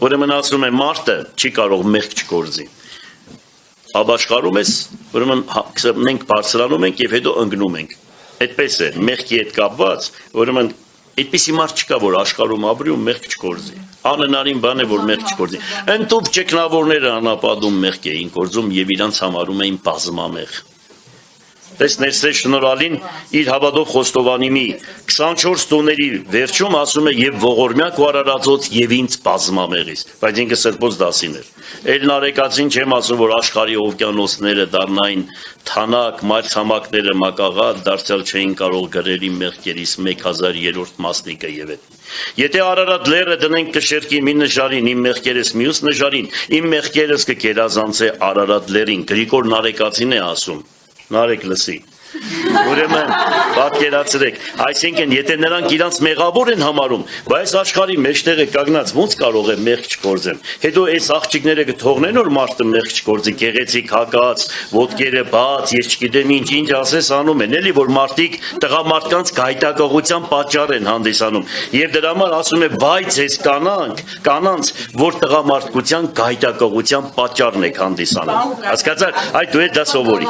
ուրեմն ասում է մարդը չի կարող մեղք չգործի։ Ապաշխարում ես, ուրեմն մենք բարձրանում ենք եւ հետո ընկնում ենք։ Այդպես է, մեղքի հետ կապված, ուրեմն այդպիսի մարդ չկա, որ աշխարհում ապրի ու մեղք չգործի։ Անհնարին բան է, որ մեղք չգործի։ Ընտուփ ճգնավորները անապատում մեղք էին գործում եւ իրանց համարում էին բազմամեղ։ Տեսներ Սեր Շնորհալին իր հավատով Խոստովանիմի 24 տոների վերջում ասում է եւ ողորմյակ ու արարածոց եւ ինձ բազմամեղից, բայց ինքը սրբոց դասին էր։ Էլ նարեկացին չեմ ասում, որ աշխարհի օվկիանոսները դառնային թանակ, մայրցամաքները մակաղատ, դարձյալ չէին կարող գրել իմ մեղքերից 1000-րդ մասնիկը եւ այդ։ Եթե Արարատ լեռը դնենք կշերկի մի նժարին, իմ մեղքերս մյուս նժարին, իմ մեղքերս կգերազանցե Արարատ լեռին, Գրիգոր Նարեկացին է ասում։ Նարեկ լսի, ուրեմն պատկերացրեք, այսինքն եթե նրանք իրանց մեղավոր են համարում, բայց աշխարհի մեջտեղը կանգնած ոնց կարող է մեղք չգործեն, հետո այս աղջիկները կթողնեն որ մարդը մեղք չգործի, գեղեցիկ հագած, ոտքերը բաց, ես չգիտեմ ինչ ասես անում են, էլի որ մարդիկ տղամարդկանց գայթակղության պատճառ են հանդիսանում, եւ դրա համար ասում է վայ ձեզ կանանց, որ տղամարդկության գայթակղության պատճառն եք հանդիսանում, հասկացա՞ր, այդ դու է դա սովորի